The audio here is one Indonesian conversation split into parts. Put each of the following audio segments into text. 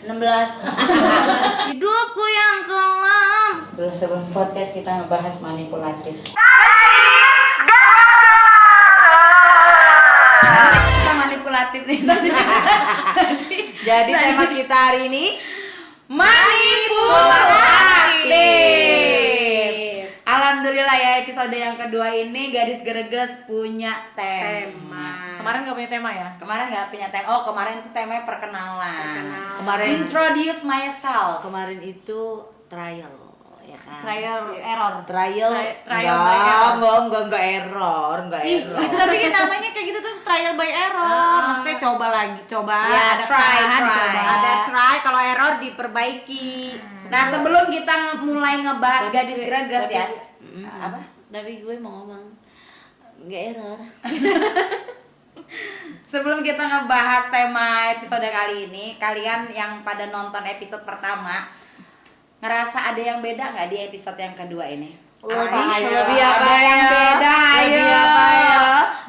16. Hidupku yang kelam. Terus sebelum podcast kita ngebahas manipulatif. Kita manipulatif nih tadi. Jadi tema kita hari ini manipulatif. Alhamdulillah ya, episode yang kedua ini Gadis Greges punya tema. Kemarin nggak punya tema ya? Kemarin nggak punya tema. Oh, kemarin itu temanya perkenalan. Kemarin Introduce myself. kemarin itu trial, ya kan? Trial error. Trial, Trial by error. enggak error, enggak Ih, error. Tapi namanya kayak gitu tuh trial by error. Maksudnya coba lagi, coba Ya, ada try. kesalahan dicoba. Ada try, kalau error diperbaiki. Nah, sebelum kita mulai ngebahas Gadis Greges ya. Apa? Tapi gue mau ngomong enggak error. Sebelum kita ngebahas tema episode kali ini, kalian yang pada nonton episode pertama ngerasa ada yang beda nggak di episode yang kedua ini? Lebih apa Ada yang ya? beda, ayo. Lebih apa ya?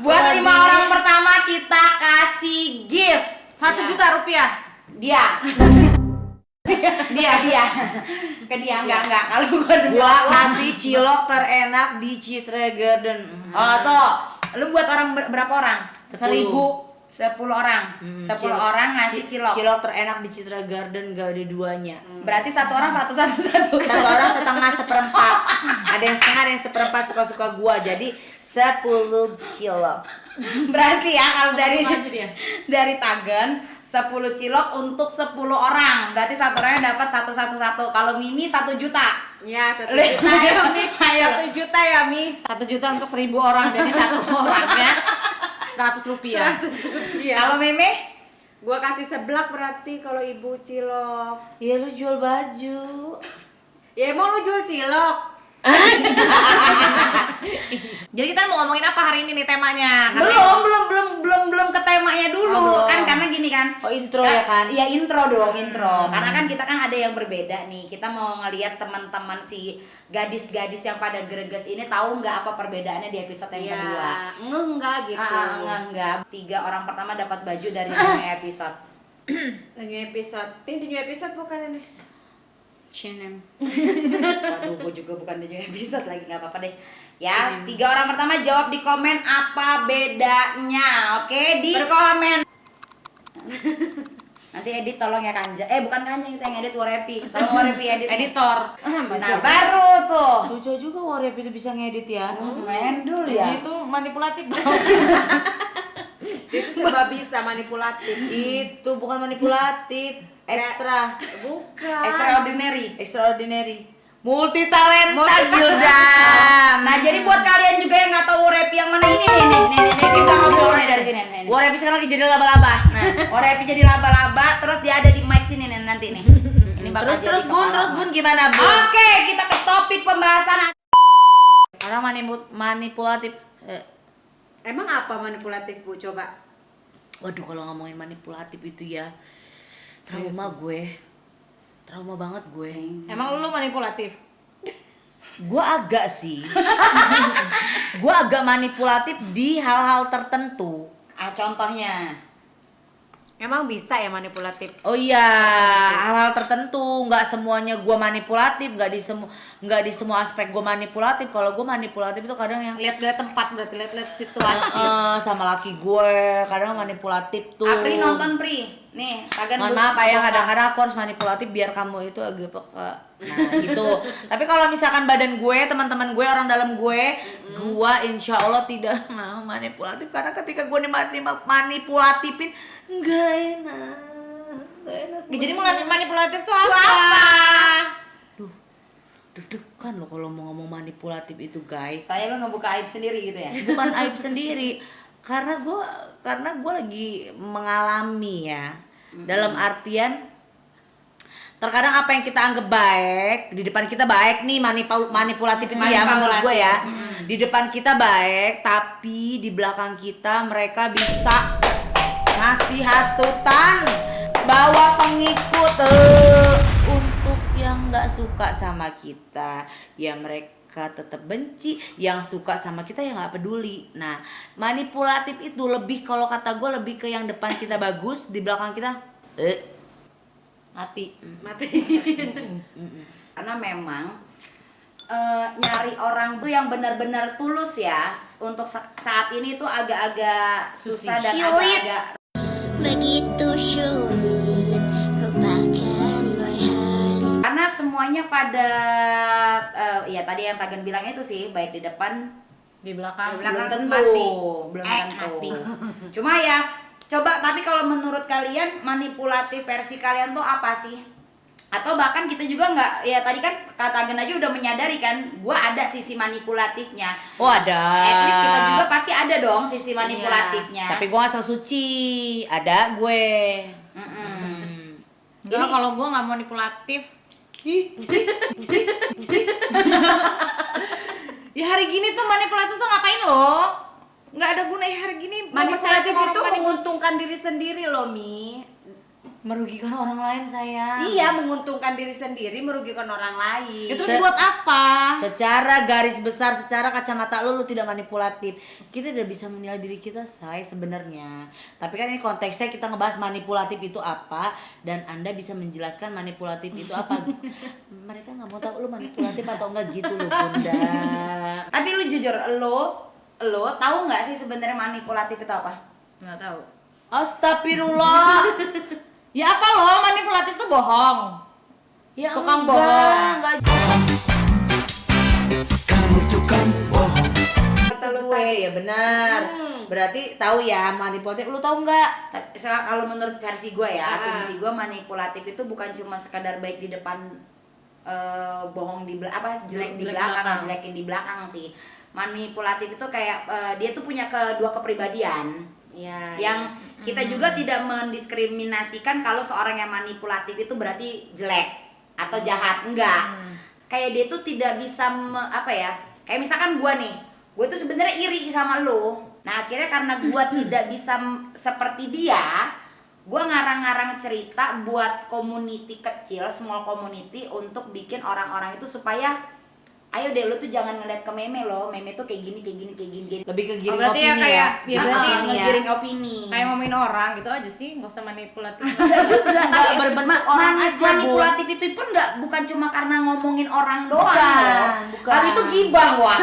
Buat 5 Lebih. orang pertama kita kasih gift. 1 juta rupiah. Dia. dia. Ke dia enggak. Kalau gua Gua kasih cilok terenak di Citra Garden. Oh, tuh. Lu buat orang berapa orang? 10. 10 orang. 10 orang ngasih cilok. Cilok terenak di Citra Garden gak ada duanya. Berarti satu orang satu. Satu orang setengah seperempat. Ada yang setengah, ada yang seperempat, suka-suka gua. Jadi 10 cilok. Berarti ya kalau Langsung aja dia. dari Tagen 10 cilok untuk 10 orang. Berarti satu orangnya dapat 1. Kalau Mimi 1 juta. Ya, 1 juta ya, Mi. Ayo. 1 juta ya, Mi. 1 juta untuk 1000 orang. Jadi 1 orang ya. 100 rupiah. Iya. Kalau Mimi Gua kasih seblak berarti kalau ibu cilok. Ya lu jual baju. Ya emang lu jual cilok? Jadi kita mau ngomongin apa hari ini nih temanya? Karena belum ke temanya dulu. Oh, belum. Kan karena gini kan. Oh, intro ya kan? Iya, intro dong, intro. Karena kan kita kan ada yang berbeda nih. Kita mau ngelihat teman-teman si gadis-gadis yang pada greges ini tahu nggak apa perbedaannya di episode yang kedua. Enggak gitu. Enggak. 3 orang pertama dapat baju dari new episode. New episode. Ini new episode bukan ini? Chinem. Waduh, gue juga bukan di new episode lagi, nggak apa-apa deh. Ya, 3 orang pertama jawab di komen apa bedanya. Oke, di komen. Nanti edit tolong ya Kanja. Bukan Kanja, kita yang edit Warepi. Tolong Warepi edit. editor. Nah, baru tuh. Lucu juga Warep itu bisa ngedit ya. Main dulu ya. Itu manipulatif. Itu serba bisa manipulatif. Itu bukan manipulatif, ekstra. Bukan. Extraordinary. Multi talenta Gilda. Nah, jadi buat kalian juga yang nggak tahu Warepi yang mana ini nih, kita ngobrol nih dari sini nih. Warep sekarang lagi jadi laba-laba. Nah, Warepi jadi laba-laba, terus dia ada di mic sini nih nanti nih. Ini bakal jadi Terus kepala. Bun gimana, Bun? Oke, kita ke topik pembahasan. Orang manipulatif. Emang apa manipulatif, Bu? Coba. Waduh, kalau ngomongin manipulatif itu ya trauma gue. Trauma banget gue. Emang lu manipulatif? Gue agak sih. Gue agak manipulatif di hal-hal tertentu. Contohnya. Emang bisa ya manipulatif? Oh iya, hal-hal tertentu, nggak semuanya gue manipulatif, nggak di semua aspek gue manipulatif. Kalau gue manipulatif itu kadang yang Lihat-lihat tempat berarti, lihat-lihat situasi. sama laki gue, kadang manipulatif tuh. Apri nonton Pri. Nih, Tagan Mohon maaf ya, kadang-kadang aku harus manipulatif biar kamu itu agak peka. Nah gitu. Tapi kalau misalkan badan gue, teman-teman gue, orang dalam gue insya Allah tidak mau manipulatif. Karena ketika gue manipulatifin nggak enak. Jadi manipulatif tuh apa? Deg-degan loh kalau mau ngomong manipulatif itu, guys. Saya lu ngebuka aib sendiri gitu ya. Bukan aib sendiri, karena gue lagi mengalami ya. Dalam artian terkadang apa yang kita anggap baik di depan kita baik nih, manipulatif itu ya menurut gue ya. Di depan kita baik, tapi di belakang kita mereka bisa ngasih hasutan, bawa pengikut untuk yang nggak suka sama kita, ya mereka tetap benci. Yang suka sama kita ya nggak peduli. Nah, manipulatif itu lebih, kalau kata gue lebih ke yang depan kita bagus, di belakang kita Mati. Karena memang nyari orang tuh yang benar-benar tulus ya untuk saat ini tuh agak-agak susah dan agak-agak Begitu sulit lupakan Rayhan. karena semuanya pada ya tadi yang Tagen bilang itu sih, baik di depan Di belakang. belum tentu, mati. belum tentu. Cuma ya coba, tapi kalau menurut kalian manipulatif versi kalian tuh apa sih? Atau bahkan kita juga nggak, ya tadi kan kata Agen aja udah menyadari kan, gua ada sisi manipulatifnya. Oh ada. At least kita juga pasti ada dong sisi manipulatifnya. Tapi gue gak so suci, ada gue. Enggak, kalau gue nggak manipulatif. Ya hari gini tuh manipulatif tuh ngapain lo? Nggak ada guna ya hari gini. mau percaya Manipulatif sama orang itu manipulatif. menguntungkan diri sendiri loh, Mi. Merugikan orang lain sayang. Iya, menguntungkan diri sendiri, merugikan orang lain. Ya terus buat apa? Secara garis besar, secara kacamata lu tidak manipulatif. Kita tidak bisa menilai diri kita say sebenarnya. Tapi kan ini konteksnya kita ngebahas manipulatif itu apa, dan Anda bisa menjelaskan manipulatif itu apa. Mereka nggak mau tahu lu manipulatif atau enggak gitu loh Bunda. Tapi lu jujur, lo tahu nggak sih sebenarnya manipulatif itu apa? Nggak tahu. Astagfirullah. Ya apa lo, manipulatif tuh bohong. Ya Tukang enggak, bohong. Kata gue ya benar. Berarti tahu ya manipulatif. Lu tahu nggak? Tapi kalau menurut versi gue ya, asumsi gue manipulatif itu bukan cuma sekadar baik di depan, bohong di jelek di Jelek belakang, belakang. jelekin di belakang sih. Manipulatif itu kayak dia tuh punya kedua kepribadian. Iya. Yang kita juga tidak mendiskriminasikan kalau seorang yang manipulatif itu berarti jelek atau jahat, enggak. Kayak dia tuh tidak bisa kayak misalkan gua nih, gue tuh sebenarnya iri sama lo. Nah akhirnya karena gua tidak bisa seperti dia, gua ngarang-ngarang cerita buat community kecil, small community, untuk bikin orang-orang itu supaya ayo deh, lu tuh jangan ngeliat ke meme lo, meme tuh kayak gini. Lebih ke giring berarti opini ya kayak ya. berarti Opini ya. ngegiring opini. Kayak ngomongin orang gitu aja sih, nggak usah manipulatif. Enggak juga, Nggak berbentuk orang aja, Bu. manipulatif itu pun bukan cuma karena ngomongin orang doang. Bukan. Tapi itu gibah, Wak.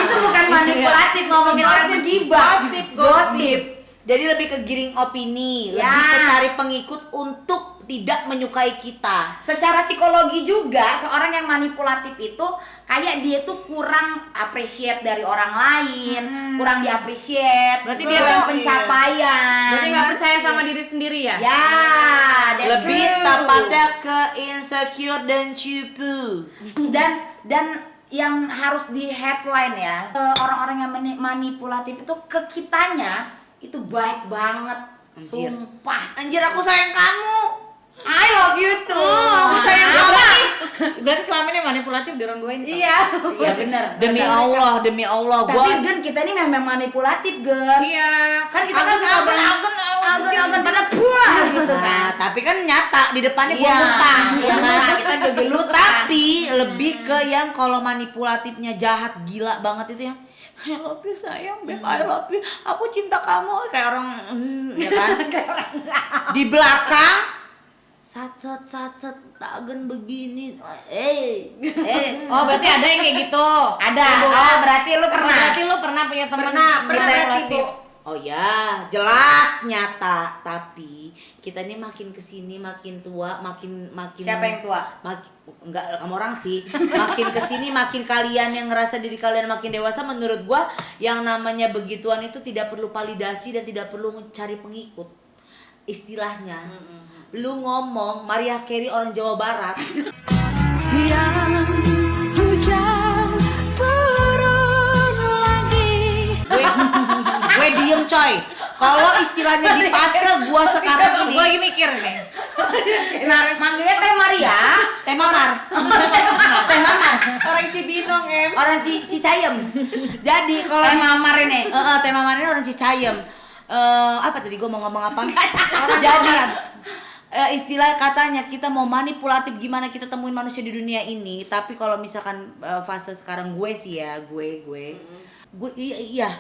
Itu bukan manipulatif, ngomongin orang itu gibah. Gosip. Jadi lebih ke giring opini, lebih Yes. ke cari pengikut untuk tidak menyukai kita. Secara psikologi juga, seorang yang manipulatif itu kayak dia tuh kurang appreciate dari orang lain, kurang diapresiat, Berarti dia kurang tuh- pencapaian. Berarti nggak percaya sama diri sendiri ya? Ya, that's Lebih true. tepatnya ke insecure dan cupu. dan yang harus di headline ya, orang-orang yang manipulatif itu ke kitanya itu baik banget. Anjir. Sumpah, Anjir, aku sayang kamu. I love you too. aku sayang Nah, kamu. Berarti selama ini manipulatif dirondoin. Iya. iya benar. Demi Allah, Tapi Gen, kita ini memang manipulatif, Gen. Iya. Kan kita kan suka agen pada buah gitu kan. Nah, tapi kan nyata di depannya gua Iya, muntah, iya, ya kan? kita gegelutan. Tapi lebih ke yang kalau manipulatifnya jahat gila banget itu yang I love you sayang, babe, I love you, aku cinta kamu, kayak orang, ya kan? Di belakang, sat Tagen begini, Oh berarti ada yang kayak gitu. Ada. Ya, Bu. Oh, berarti lu pernah. Berarti lu pernah punya teman Pernah manipulatif. Oh ya, jelas nyata. Tapi kita ini makin kesini makin tua, makin Siapa yang tua? Enggak, kamu orang sih. Makin kesini makin kalian yang ngerasa diri kalian makin dewasa. Menurut gua yang namanya begituan itu tidak perlu validasi dan tidak perlu cari pengikut. Istilahnya, lu ngomong Mariah Carey orang Jawa Barat. Gue diem coy. Kalau istilahnya di fase gua sekarang ini Gue lagi mikir nih. Nah, manggilnya Teh Maria. Teh Mamar. Teh Mamar. Orang Cibinong, Em. Orang Cicayem. Jadi kalau Teh Mamar ini. Teh Mamar ini orang Cicayem. Apa tadi gua mau ngomong apa? Jadi istilah katanya kita mau manipulatif gimana kita temuin manusia di dunia ini, tapi kalau misalkan fase sekarang gue sih ya, gue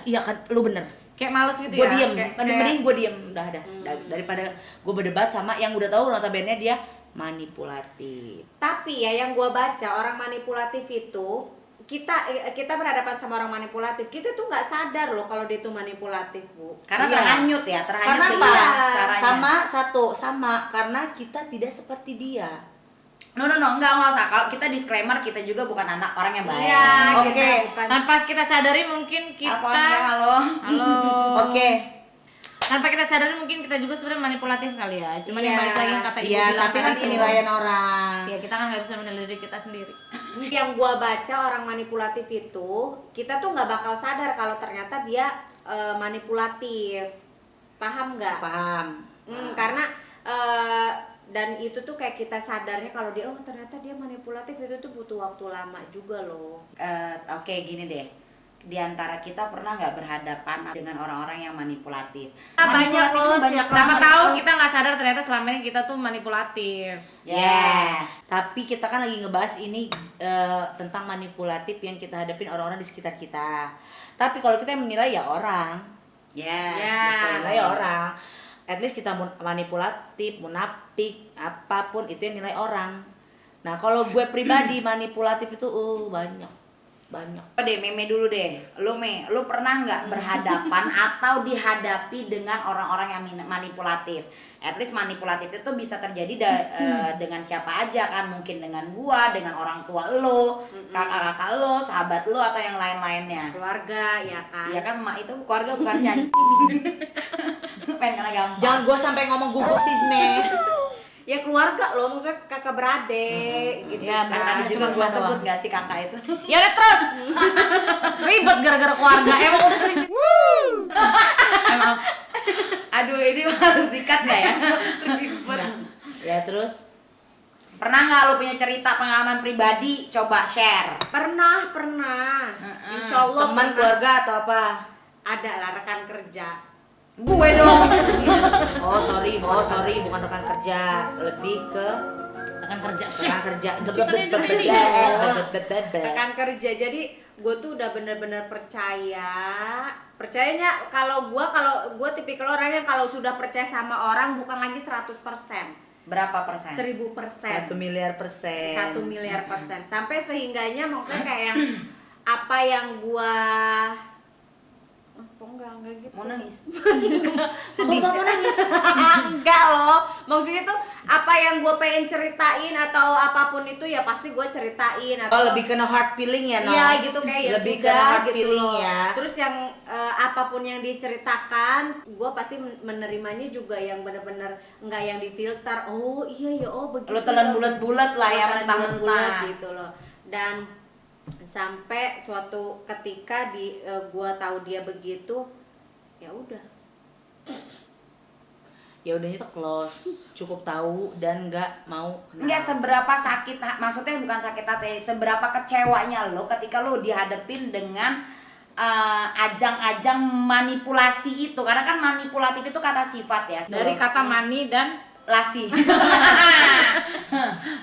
iya kan lu bener. Kayak males gitu Gue ya. diem, Kayak- mending gue diem, udah ada. Daripada gue berdebat sama yang udah tahu notabene dia manipulatif. Tapi ya yang gua baca orang manipulatif itu kita berhadapan sama orang manipulatif, kita tuh nggak sadar loh kalau dia tuh manipulatif, Bu. Karena Iya. terhanyut ya, terhanyut Karena dengan apa? caranya. Sama karena kita tidak seperti dia. No, enggak usah. Kalau kita disclaimer, kita juga bukan anak orang yang baik. Iya, Oke. kita bukan. Tanpa kita sadari mungkin kita Apaan ya, halo? Halo. Oke. Tanpa kita sadari mungkin kita juga sebenarnya manipulatif kali ya. Cuman yang Iya. balik lagi yang kata ibu Iya, bilang tapi kan tadi, penilaian orang. ya kita kan nggak bisa menilai diri kita sendiri. Yang gua baca orang manipulatif itu, kita tuh nggak bakal sadar kalau ternyata dia manipulatif. Paham nggak? Paham. Karena dan itu tuh kayak kita sadarnya kalau dia ternyata dia manipulatif itu tuh butuh waktu lama juga loh. Oke, gini deh. Di antara kita pernah nggak berhadapan dengan orang-orang yang manipulatif? Banyak loh, Siapa tahu kita nggak sadar ternyata selama ini kita tuh manipulatif. Yes. Tapi kita kan lagi ngebahas ini tentang manipulatif yang kita hadapin orang-orang di sekitar kita. Tapi kalau kita yang menilai ya orang, Yes. Ya. betul. menilai ya orang. At least kita manipulatif, munafik, apapun itu yang nilai orang. Nah kalau gue pribadi manipulatif itu banyak. Apa deh, Meme dulu deh. Lu pernah nggak berhadapan atau dihadapi dengan orang-orang yang manipulatif? At least manipulatif itu bisa terjadi dengan siapa aja kan? Mungkin dengan gua, dengan orang tua lu, kakak-kakak lu, sahabat lu atau yang lain-lainnya. Keluarga ya kan. Iya kan, mak itu keluarga bukan nyanyi. Pengen kena gampang. Jangan gue sampai ngomong guguk sih, Me. Ya keluarga loh, maksudnya kakak beradik gitu Ya, kan. tadi juga cuma gua gua sebut doang. nggak sih kakak itu? Ya udah terus. Ribet gara-gara keluarga. Emang udah sering. Emang. Aduh, ini harus dikat nggak ya? Ya terus Pernah nggak lu punya cerita pengalaman pribadi? Coba share. Pernah. Insya Allah teman, pernah. keluarga atau apa? Ada lah rekan kerja. Gue dong. Oh sorry, bukan rekan kerja, lebih ke Akan kerja. rekan kerja. Rekan kerja. Jadi gue tuh udah bener-bener percayanya kalau gue tipikal orang yang kalau sudah percaya sama orang bukan lagi 100%, Berapa persen? 1000%. 1 miliar persen. 1 miliar persen. Sampai sehingganya maksudnya kayak yang apa yang gua enggak gitu. Mau nangis? Sedih. Mau nangis. Enggak loh. Maksudnya tuh apa yang gua pengen ceritain atau apapun itu ya pasti gua ceritain atau Oh lebih kena heart feeling ya, no? iya gitu kayak ya lebih sudah kena heart gitu feeling loh. ya. Terus yang apapun yang diceritakan, gue pasti menerimanya juga yang benar-benar enggak yang difilter. Oh iya ya, oh begitu. Lu telan bulat-bulat lah ya, Telan mentah-mentah. bulat gitu loh. Dan sampai suatu ketika gue tahu dia begitu, ya udah. Ya udahnya tuh close, cukup tahu dan nggak mau kenal. Enggak seberapa sakit, maksudnya bukan sakit hati, seberapa kecewanya lo ketika lo dihadapin dengan ajang-ajang manipulasi itu. Karena kan manipulatif itu kata sifat ya. Dari kata mani dan lasi.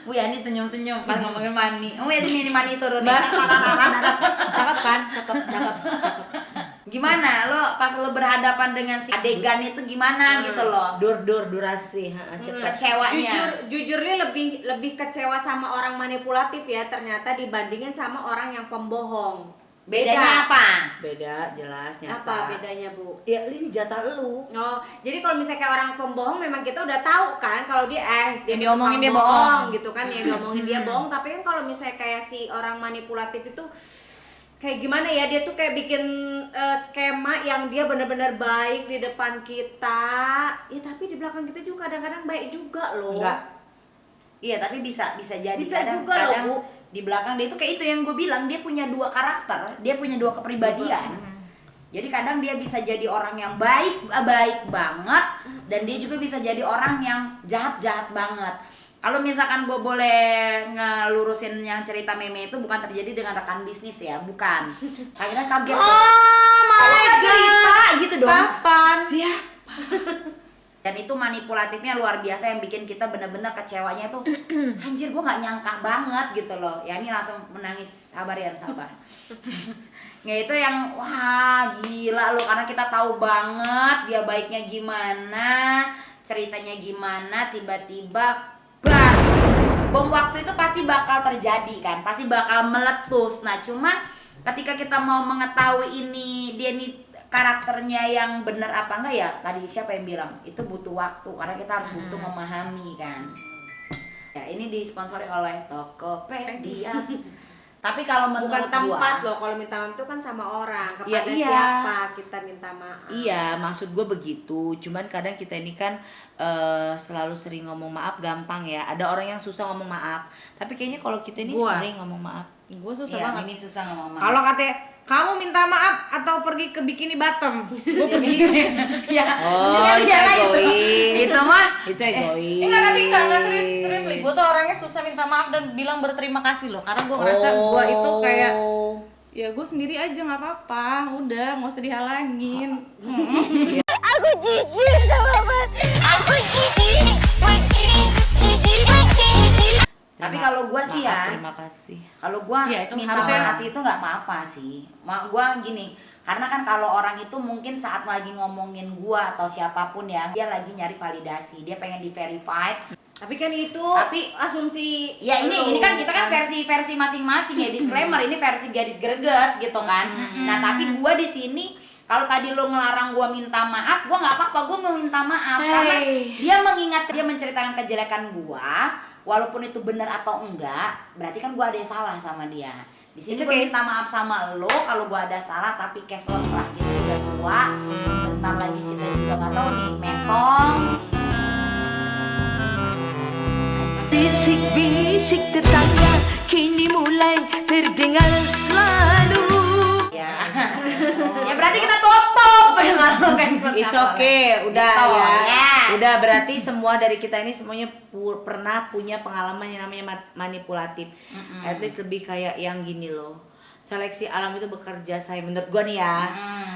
Bu Yani senyum-senyum pas ngomongin mani. Oh ya ini mani turun. Cakep kan? Cakep. Gimana lo pas lo berhadapan dengan si adegan itu gimana gitu loh? Durasi, cepet. Kecewanya. Jujurnya lebih kecewa sama orang manipulatif ya ternyata dibandingin sama orang yang pembohong. Bedanya apa? Beda, jelas, nyata. Apa bedanya, Bu? Ya ini jatah lu. Oh, jadi kalau misalnya kayak orang pembohong memang kita udah tahu kan kalau dia Yang diomongin dia bohong. gitu kan, yang diomongin dia bohong, tapi kan kalau misalnya kayak si orang manipulatif itu kayak gimana ya, dia tuh kayak bikin skema yang dia benar-benar baik di depan kita. Ya tapi di belakang kita juga kadang-kadang baik juga loh. Enggak. Iya, tapi bisa jadi Bisa kadang, juga loh, kadang Bu. di belakang dia itu kayak itu yang gue bilang, dia punya dua karakter, dia punya dua kepribadian. Jadi kadang dia bisa jadi orang yang baik banget, dan dia juga bisa jadi orang yang jahat banget. Kalau misalkan gue boleh ngelurusin yang cerita Meme itu bukan terjadi dengan rekan bisnis ya, bukan. Akhirnya kaget. Oh my God. Cerita gitu dong. Kapan? Siapa? Dan itu manipulatifnya luar biasa yang bikin kita bener-bener kecewanya tuh anjir gue nggak nyangka banget gitu loh. Ya ini langsung menangis, sabar. Ya itu yang wah gila lo, karena kita tahu banget dia baiknya gimana, ceritanya gimana, tiba-tiba bar, bom waktu itu pasti bakal terjadi kan, pasti bakal meletus. Nah cuma ketika kita mau mengetahui ini dia nih karakternya yang benar apa enggak, ya tadi siapa yang bilang itu butuh waktu, karena kita harus butuh memahami kan. Ya ini disponsori oleh Tokopedia. Tapi kalau menurut Bukan tempat gua, loh, kalau minta maaf itu kan sama orang, Ya, kepada iya. siapa kita minta maaf. Iya, maksud gue begitu. Cuman kadang kita ini kan selalu sering ngomong maaf gampang ya. Ada orang yang susah ngomong maaf. Tapi kayaknya kalau kita ini Gua. sering ngomong maaf. Gue susah ya, banget. ini susah ngomong maaf. Kalau katanya kamu minta maaf atau pergi ke Bikini Bottom, gue pergi. ya, Oh, itu iyalah egois. itu mah Itu egois. Enggak, tapi enggak serius Li. Gue tuh orangnya susah minta maaf dan bilang berterima kasih loh. Karena gue ngerasa gue itu kayak ya gue sendiri aja nggak apa-apa, udah nggak usah dihalangin. Aku jijik sama Mas. Aku jijik. tapi kalau gua sih ya, Terima kasih. kalau gua Iya, itu minta harusnya- maaf itu nggak apa-apa sih. Gua gini, karena kan kalau orang itu mungkin saat lagi ngomongin gua atau siapapun ya, dia lagi nyari validasi, dia pengen di verified. Tapi kan itu Tapi- asumsi. Ya ini lu, kan kita kan versi masing-masing ya, disclaimer ini versi gadis greges gitu kan. Nah tapi gua di sini kalau tadi lo ngelarang gua minta maaf, gua nggak apa-apa, gua mau minta maaf karena dia mengingat, dia menceritakan kejelekan gua, walaupun itu benar atau enggak, berarti kan gua ada yang salah sama dia. Di sini Itu gua kayak- minta maaf sama lo kalau gua ada salah, tapi cashless lah gitu udah tua. Bentar lagi kita juga nggak tahu nih metong. Bisik-bisik tetangga kini mulai terdengar selalu. Ya. Ya berarti kita tutup dengan lo cashless. It's okay, udah Gitu, ya. yes. Udah berarti semua dari kita ini semuanya pernah punya pengalaman yang namanya manipulatif. At least lebih kayak yang gini loh. Seleksi alam itu bekerja, say. Menurut gua nih ya.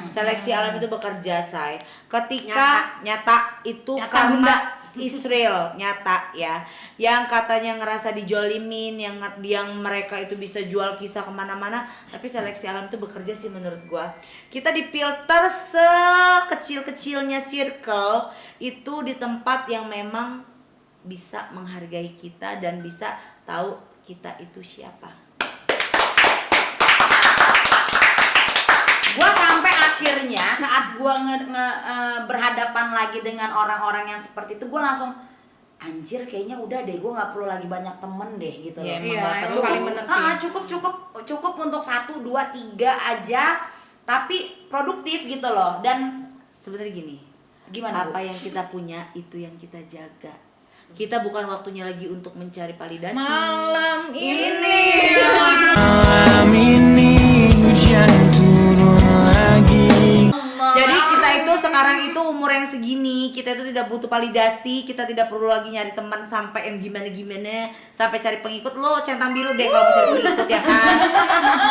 Seleksi alam itu bekerja, say. Ketika nyata itu Nyata, karma Bunda. Israel nyata ya, yang katanya ngerasa dijolimin, yang mereka itu bisa jual kisah kemana-mana, tapi seleksi alam itu bekerja sih menurut gua. Kita difilter sekecil-kecilnya circle itu di tempat yang memang bisa menghargai kita dan bisa tahu kita itu siapa. Gua sampai akhirnya saat gua berhadapan lagi dengan orang-orang yang seperti itu, gua langsung anjir kayaknya udah deh, gua nggak perlu lagi banyak temen deh gitu loh. Iya, Iya, emang itu paling bener sih. Cukup untuk 1, 2, 3 aja, tapi produktif gitu loh. Dan Sebenarnya gini, gimana apa Bu? yang kita punya itu yang kita jaga. Kita bukan waktunya lagi untuk mencari validasi. Malam ini. Malam ini hujan turun lagi. Jadi kita itu sekarang itu umur yang segini, kita itu tidak butuh validasi, kita tidak perlu lagi nyari teman sampai yang gimana-gimana, sampai cari pengikut. Lo centang biru deh kalau mau cari pengikut ya kan.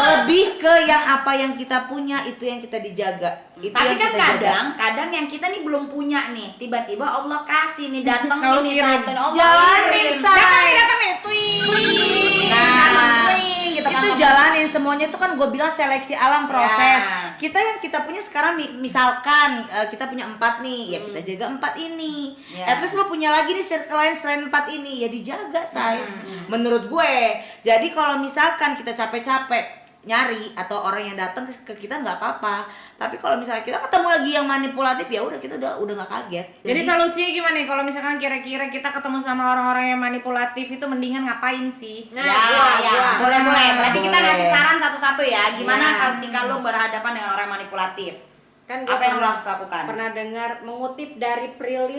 Lebih ke yang apa yang kita punya itu yang kita dijaga. Itu Tapi yang kan kita jaga. kadang yang kita nih belum punya nih, tiba-tiba Allah kasih nih, datang Allah ini kirim. satu, Allah Jalanin, kirim. say. Datang nih, tweet. Nah, gitu kan. itu jalanin semuanya itu kan gue bilang seleksi alam proses. Ya. Kita yang kita punya sekarang misalkan kita punya 4 nih, ya kita jaga 4 ini. Ya. At least lo punya lagi nih circle lain selain 4 ini, ya dijaga say. Menurut gue. Jadi kalau misalkan kita capek-capek nyari atau orang yang datang ke kita nggak apa-apa. Tapi kalau misalnya kita ketemu lagi yang manipulatif, ya udah kita udah nggak kaget. Jadi solusinya gimana nih kalau misalkan kira-kira kita ketemu sama orang-orang yang manipulatif itu mendingan ngapain sih? Ya, boleh. Berarti kita Boleh. ngasih saran satu-satu ya. Gimana Ya. ketika lo berhadapan dengan orang manipulatif? Kan Apa yang lo harus lakukan? pernah dengar mengutip dari Prilly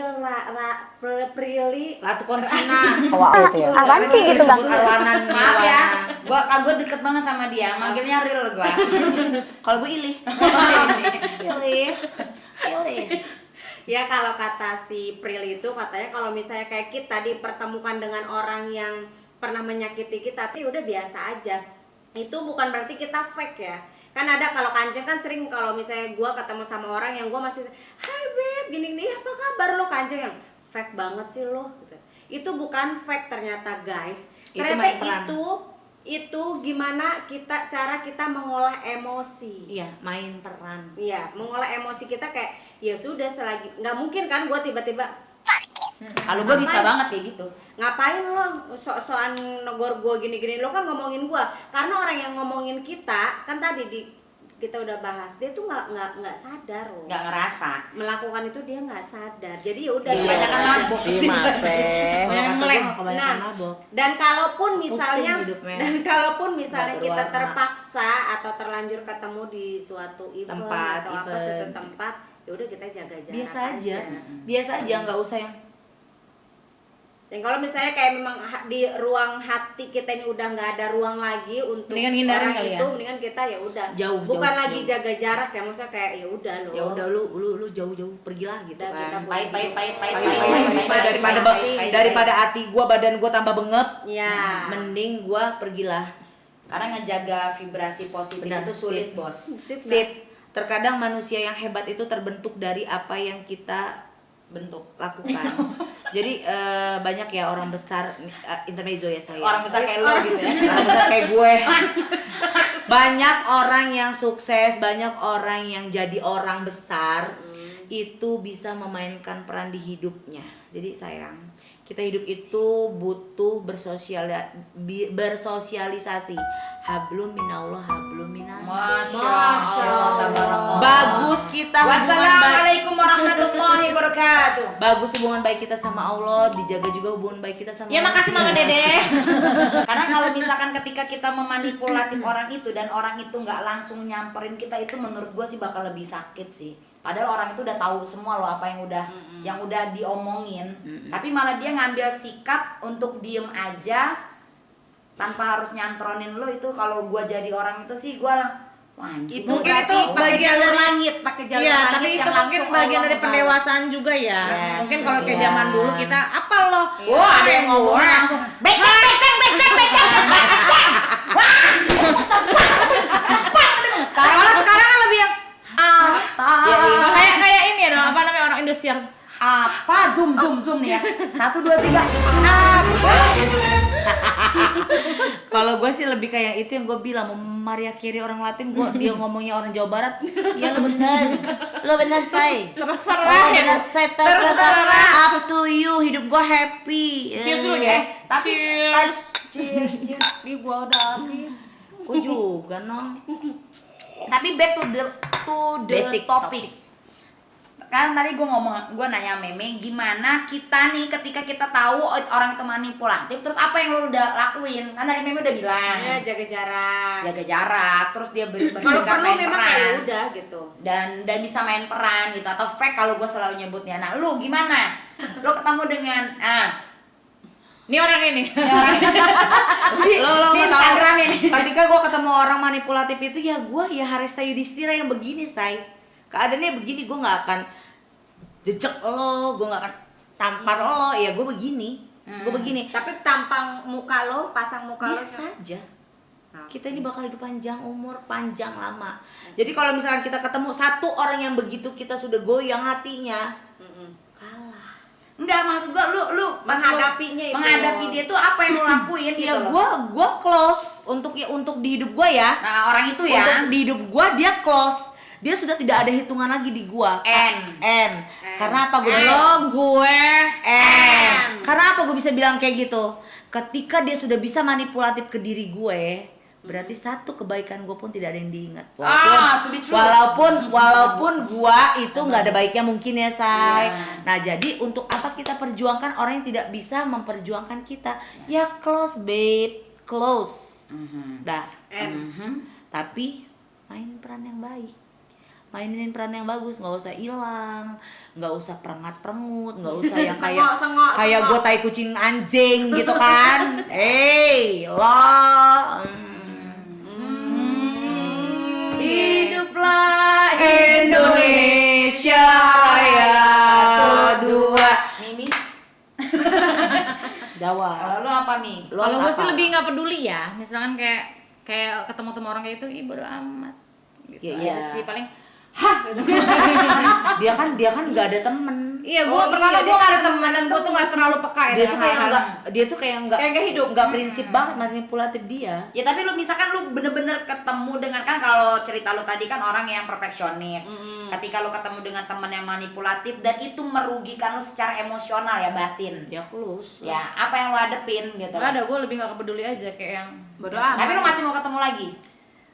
Latu Konsina. Apaan sih itu, Bang? Arwanan Maaf ya, Nirwana. gue deket banget sama dia. Manggilnya real gue. Kalau gue Ilih. Ilih. ya, kalau kata si Prilly itu katanya kalau misalnya kayak kita dipertemukan dengan orang yang pernah menyakiti kita, tapi udah biasa aja. Itu bukan berarti kita fake ya. Kan ada kalau Kanceng kan sering kalau misalnya gue ketemu sama orang yang gue masih hai beb gini apa kabar lo, Kanceng yang fake banget sih lo gitu. Itu bukan fake ternyata guys. Itu Ternyata main peran. itu itu gimana cara kita mengolah emosi. Iya, main peran. Iya, mengolah emosi kita kayak ya sudah selagi nggak mungkin kan gue tiba-tiba Kalau gue bisa banget ya gitu. ngapain lo sok-sokan negor gue gini-gini, lo kan ngomongin gue karena orang yang ngomongin kita kan tadi kita udah bahas dia tuh nggak sadar loh, Nggak ngerasa. melakukan itu dia nggak sadar, jadi ya udah Kebanyakan mabuk. Iya, Maseh. Banyak melek. Kebanyakan mabok. dan kalaupun misalnya Pusing hidupnya. Nggak kita berwarna. terpaksa atau terlanjur ketemu di suatu event Tempat, atau apa event. suatu tempat, ya udah kita jaga jarak Biasa aja, nggak usah yang Dan kalau misalnya kayak memang di ruang hati kita ini udah nggak ada ruang lagi untuk Mendingan hindarin orang kali itu, ya? mendingan kita ya udah Jauh, bukan jauh, lagi jauh. jaga jarak ya, maksudnya kayak ya udah loh. ya udah lu jauh-jauh pergilah gitu Dan kita kan. Daripada hati gua, badan gua tambah bengep, Ya. mending gua pergilah. Karena ngejaga vibrasi positif Benar, itu sulit, Bos. Sip. Terkadang manusia yang hebat itu terbentuk dari apa yang kita Bentuk. lakukan. Jadi banyak ya orang besar, intermezzo ya saya. Orang besar kayak lo gitu ya. Orang besar kayak gue. Banyak orang yang sukses, banyak orang yang jadi orang besar itu bisa memainkan peran di hidupnya. Jadi sayang, kita hidup itu butuh bersosialisasi. Hablum minallah, hablum minallah. Masya Allah, tabarakallah. Bagus kita hubungan baik. Wassalamualaikum warahmatullahi wabarakatuh. Bagus hubungan baik kita sama Allah, dijaga juga hubungan baik kita sama Ya makasih Mama Dede. Karena kalau misalkan ketika kita memanipulatif orang itu dan orang itu nggak langsung nyamperin kita, itu menurut gue sih bakal lebih sakit sih. Padahal orang itu udah tahu semua loh apa yang udah diomongin, tapi malah dia ngambil sikap untuk diem aja tanpa harus nyantronin lo. Itu kalau gue jadi orang itu sih gue Itu Mungkin berarti itu pakai bagian jalur dari- langit, pakai jalur Iya, langit tapi itu yang mungkin langsung bagian Allah dari balas. pendewasaan juga ya. Yes, Mungkin kalau kayak iya. zaman dulu kita apa loh? Wah, ada yang ngomong langsung becek. Kalau sekarang kan lebih yang Astaga. kayak ini ya, apa namanya orang Indosiar. Apa zoom nih ya. 1 2 3. Apa? Kalau gue sih lebih kayak itu yang gue bilang, Maria Carey orang Latin, dia ngomongnya orang Jawa Barat. Ya lo bener say. Terserah ya. Bener say, terserah. Up to you, hidup gue happy. Cheers dulu ya. Tapi Cheers. cheers. Ih, gua udah habis. Gue juga nong. Tapi back to the Basic topic. Kan tadi gue nanya Meme, gimana kita nih ketika kita tahu orang itu manipulatif, terus apa yang lo udah lakuin? Kan tadi Meme udah bilang Ya, jaga jarak. jaga jarak, terus dia Kalau bersikap perlu main memang kayak peran udah gitu. dan bisa main peran gitu, atau fake kalau gue selalu nyebutnya. Nah lu gimana? Lu ketemu dengan Ini orang ini. Lo di nggak tahu. Instagram ini. Ketika gue ketemu orang manipulatif itu, ya gue ya Haresta Yudhistira yang begini say. Keadaannya begini, gue nggak akan jejak lo, gue nggak akan tampar lo, ya gue begini. Gue begini. Tapi tampang muka lo, pasang muka lo Biasa aja. Kita ini bakal hidup panjang, umur panjang lama. Jadi kalau misalkan kita ketemu satu orang yang begitu, kita sudah goyang hatinya, kalah. Enggak, maksud gue lu Menghadapinya itu. menghadapi dia tuh apa yang lu lakuin Ya gitu loh. gue close untuk di hidup gue ya. Nah orang itu ya. Untuk di hidup gue dia close. Dia sudah tidak ada hitungan lagi di gue. N. Karena apa gue bilang? gue. Karena apa gue bisa bilang kayak gitu? Ketika dia sudah bisa manipulatif ke diri gue, berarti satu kebaikan gue pun tidak ada yang diingat. To be true. Walaupun gue itu nggak ada baiknya mungkin ya say. Nah jadi untuk apa kita perjuangkan orang yang tidak bisa memperjuangkan kita? Ya close babe, close. Dah. Tapi main peran yang baik. Mainin peran yang bagus, nggak usah hilang, nggak usah perengat-perengut, nggak usah yang kayak gue tai kucing anjing gitu kan. Lo Hiduplah Indonesia Raya. Dua Mimi. Jawa. Kalau lu apa nih? Kalau gue sih lebih nggak peduli ya. Misalkan kayak ketemu orang kayak itu, bodo amat. Gitu Ya, iya. aja sih paling. Dia kan nggak ada temen. Iya, gue pertama gue gak ada teman dan gue tuh gak terlalu peka ya. Dia tuh kayak nggak hidup, nggak prinsip banget, manipulatif dia. Ya tapi lu misalkan lu bener-bener ketemu dengan, kan kalau cerita lu tadi kan orang yang perfeksionis. Ketika lu ketemu dengan teman yang manipulatif dan itu merugikan lu secara emosional ya, batin. Ya close. Ya, apa yang lu hadepin gitu. Gak ada, gue lebih gak peduli aja kayak yang bodo amat. Tapi lu masih mau ketemu lagi?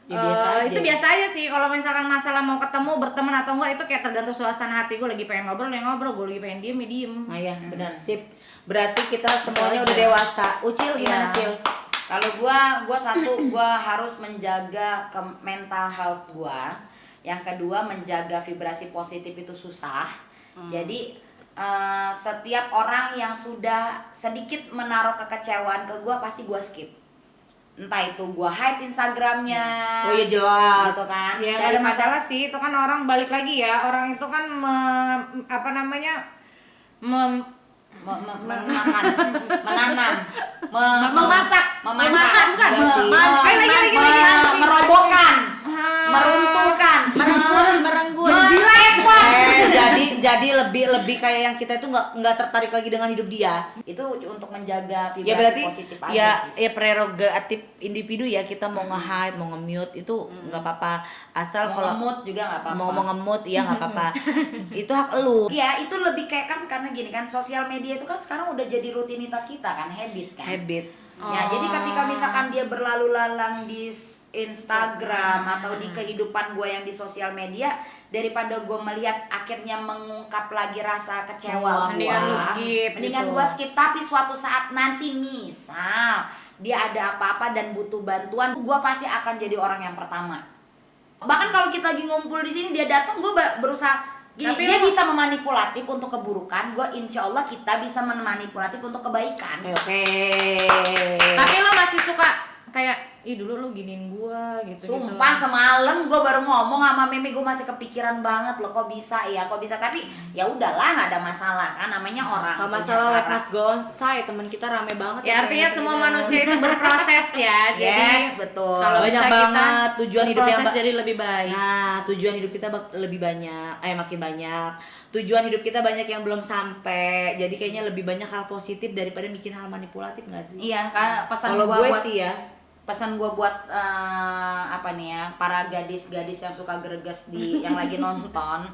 Ya, biasa aja. Itu biasa aja sih. Kalau misalkan masalah mau ketemu, berteman atau enggak, itu kayak tergantung suasana hati gue. Lagi pengen ngobrol, ya ngobrol. Gue lagi pengen diem, ya diem. Nah ya benar, sip. Berarti kita semuanya udah dewasa. Ucil gimana, Iya. Cil? Kalau gua satu, gua harus menjaga ke mental health gua. Yang kedua, menjaga vibrasi positif itu susah. Jadi setiap orang yang sudah sedikit menaruh kekecewaan ke gua, pasti gua skip. Entah itu gua hide Instagramnya. Oh iya jelas. Gitu kan. Ya gak ada masalah sih. Itu kan orang balik lagi ya. Orang itu kan memasak, bukan? Lagi. merobohkan, meruntuhkan, merenggut. Jadi lebih kayak yang kita itu nggak tertarik lagi dengan hidup dia. Itu untuk menjaga vibrasi Ya berarti positif aja ya sih. ya prerogatif individu ya, kita mau nge-hide, mau nge-mute itu nggak apa-apa, asal Mau kalau nge-mood juga nggak apa-apa. mau nge-mute ya nggak apa-apa. Itu hak lu. Iya, itu lebih kayak kan karena gini kan, sosial media itu kan sekarang udah jadi rutinitas kita kan, habit kan. Habit. Ya, jadi ketika misalkan dia berlalu lalang di Instagram atau di kehidupan gue yang di sosial media, daripada gue melihat akhirnya mengungkap lagi rasa kecewa gue, Mendingan lu skip mendingan gitu. gue skip. Tapi suatu saat nanti misal dia ada apa-apa dan butuh bantuan, gue pasti akan jadi orang yang pertama. Bahkan kalau kita lagi ngumpul di sini, dia datang, gue berusaha gini. Tapi dia lu- bisa memanipulatif untuk keburukan, gue insya Allah kita bisa memanipulatif untuk kebaikan. Oke. Tapi lo masih suka kayak, ih dulu lu giniin gua gitu. Sumpah semalam gue baru ngomong sama Mimi, gue masih kepikiran banget loh, kok bisa ya, kok bisa. Tapi ya udahlah, nggak ada masalah kan, namanya orang. Gak punya masalah, cara. let mas go on site, teman kita rame banget. Ya artinya semua manusia itu berproses ya. Jadi Yes, betul. kalau Banyak bisa banget kita tujuan hidup yang berproses jadi lebih baik. Nah, tujuan hidup kita lebih banyak, makin banyak. Tujuan hidup kita banyak yang belum sampai. Jadi kayaknya lebih banyak hal positif daripada bikin hal manipulatif nggak sih? Iya, pesan Kalau gue gue buat sih ya, pesan gue buat apa nih ya, para gadis-gadis yang suka greges di yang lagi nonton,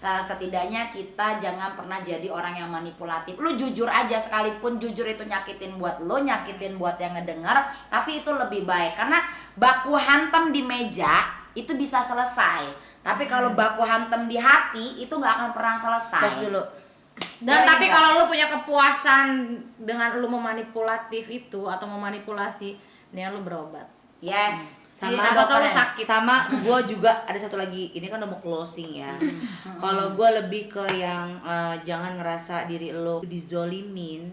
setidaknya kita jangan pernah jadi orang yang manipulatif. Lu jujur aja, sekalipun jujur itu nyakitin buat lo, nyakitin buat yang ngedenger, tapi itu lebih baik. Karena baku hantam di meja itu bisa selesai, tapi kalau baku hantam di hati itu nggak akan pernah selesai. tos dulu. Dan Ya, tapi enggak. kalau lu punya kepuasan dengan lu memanipulatif itu atau memanipulasi, dia lu berobat. Yes. Sama atau lu sakit. Sama gue juga ada satu lagi, ini kan udah mau closing ya. Kalau gue lebih ke yang jangan ngerasa diri lo dizolimin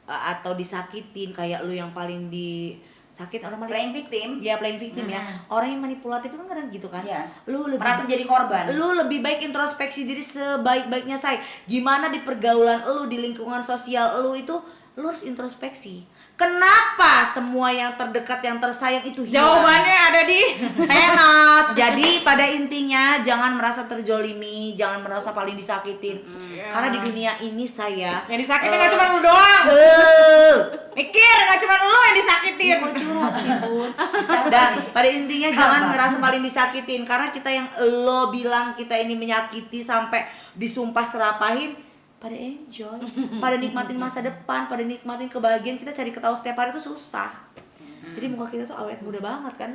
atau disakitin, kayak lu yang paling disakit orang Playing victim. Ya playing victim ya. Orang yang manipulatif itu kan kadang gitu kan. Iya. Lu lebih Merasa jadi korban. Lu lebih baik introspeksi diri sebaik-baiknya, say. Gimana di pergaulan lu, di lingkungan sosial lu itu, lu harus introspeksi. Kenapa semua yang terdekat, yang tersayang itu hilang? Jawabannya ada di Tenot. Jadi pada intinya jangan merasa terjolimi, jangan merasa paling disakitin. Karena di dunia ini saya yang disakitin nggak cuma lu doang. Mikir, nggak cuma lu yang disakitin. Dan pada intinya jangan ngerasa paling disakitin, karena kita yang lo bilang kita ini menyakiti sampai disumpah serapahin, pada enjoy, pada nikmatin masa depan, pada nikmatin kebahagiaan. Kita cari ketawa setiap hari itu susah. Jadi muka kita tuh awet muda banget kan.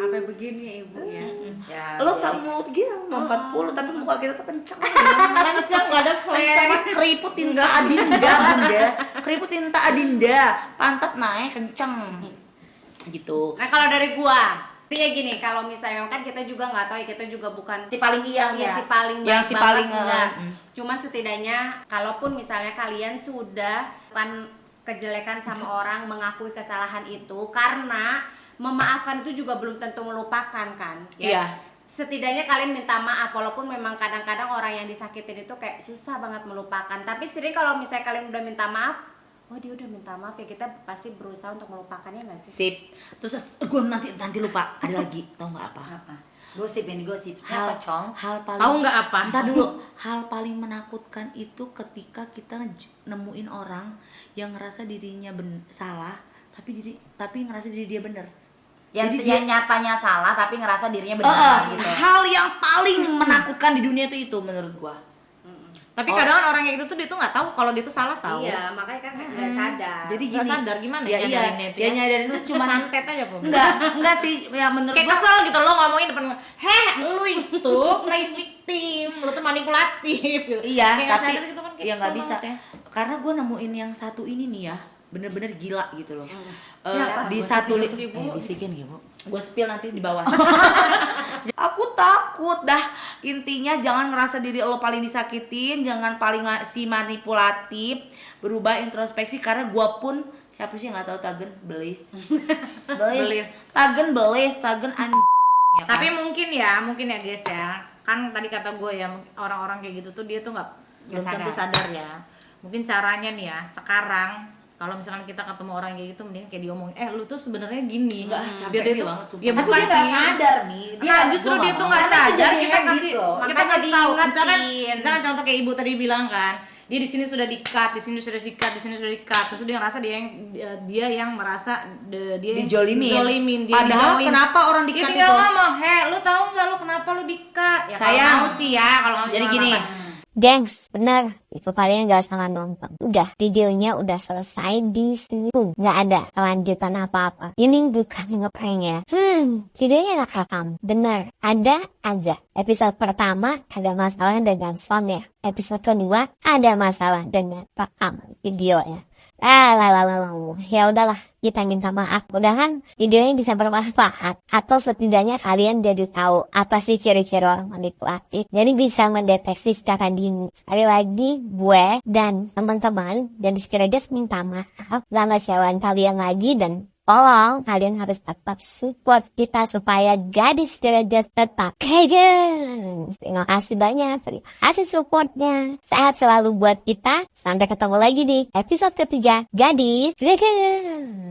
Apa begini ya ibu ya? Ya, Lo jadi- tak mau gitu mau 40 tapi muka kita tuh kencang. Kenceng, nggak ada Kencang, flare. keriput tinta adinda, bunda. Keriput tinta adinda, pantat naik kencang. Gitu. Nah kalau dari gua, intinya gini, kalau misalnya kan kita juga nggak tahu ya, kita juga bukan si paling iya ya si paling Yang baik si banget, paling, enggak. mm. Cuman setidaknya kalaupun misalnya kalian sudah kan kejelekan sama orang, mengakui kesalahan itu, karena memaafkan itu juga belum tentu melupakan kan. Iya. Setidaknya kalian minta maaf, walaupun memang kadang-kadang orang yang disakitin itu kayak susah banget melupakan. Tapi sering kalau misalnya kalian udah minta maaf, oh dia udah minta maaf ya, kita pasti berusaha untuk melupakannya nggak sih? Sip. Terus gue nanti lupa. Ada lagi, tau nggak apa? Apa? Gosip ini gosip. Siapa, Cong? Hal paling Tahu nggak apa? Entar dulu. Hal paling menakutkan itu ketika kita nemuin orang yang ngerasa dirinya salah, tapi ngerasa diri dia bener. Yang Jadi dia nyatanya salah tapi ngerasa dirinya benar gitu. Hal yang paling menakutkan di dunia itu menurut gua. Tapi kadang kan orang kayak gitu tuh dia tuh nggak tahu kalau dia tuh salah tahu. Iya, makanya kan nggak sadar. Jadi Nggak gini. sadar gimana ya, nyadarinnya itu ya nyadarin itu cuma santet aja kok. enggak sih ya menurut Kayak gua. kesel gitu lo ngomongin depan gua, heh lu itu playing victim, lu tuh manipulatif gitu. Iya, Kayak nggak tapi sadar gitu kan, kayak ya nggak kesel bisa. banget ya. Karena gue nemuin yang satu ini nih ya, bener-bener gila gitu loh. Di Gua satu bisikin gitu. gue spill nanti di bawah. Aku takut dah. Intinya jangan ngerasa diri lo paling disakitin, jangan paling si manipulatif, berubah introspeksi karena gue pun siapa sih yang nggak tahu Tagen Belis. Belis. Tagen Belis, Tagen ya kan? Tapi mungkin ya guys ya, kan tadi kata gue ya orang-orang kayak gitu tuh dia tuh nggak belum tentu sadar ya. Mungkin caranya nih ya sekarang kalau misalkan kita ketemu orang kayak gitu mending kayak diomongin, lu tuh sebenarnya gini. Enggak, Biar capek dia nih tuh banget, sumpah. ya Tapi bukan dia nggak sih. sadar nih. Nah, justru dia tuh nggak sadar, kita kasih loh. kita Makanya kasih tahu. Misalkan diingetin. contoh kayak ibu tadi bilang kan, dia di sini sudah di-cut, di sini sudah di-cut, di sini sudah di-cut. Terus dia ngerasa dia yang merasa dia Dijolimin. dia Padahal dijauhin. kenapa orang Dia di-cut tinggal itu? ngomong, lu tahu nggak lu kenapa lu di-cut? Ya Sayang. kalau mau sih ya, kalau mau Jadi cuma gini, apa-apa. Gengs, benar. Itu kalian gak salah nonton. Udah, videonya udah selesai di sini. Nggak ada kelanjutan apa-apa. Ini bukan ngeprank ya. Videonya gak rekam. Bener, ada aja. Episode pertama ada masalah dengan soundnya. Episode kedua ada masalah dengan rekaman videonya. Ya udahlah, kita minta maaf. Mudahan videonya bisa bermanfaat atau setidaknya kalian jadi tahu apa sih ciri-ciri orang manipulatif. Jadi bisa mendeteksi secara dini. Sekali lagi, gue dan teman-teman dan Skirajas minta maaf karena kecewaan kalian lagi dan tolong kalian harus tetap support kita supaya gadis Skirajas tetap keren. Terima kasih banyak, terima kasih supportnya. Sehat selalu buat kita. Sampai ketemu lagi di episode ketiga Gadis Keren.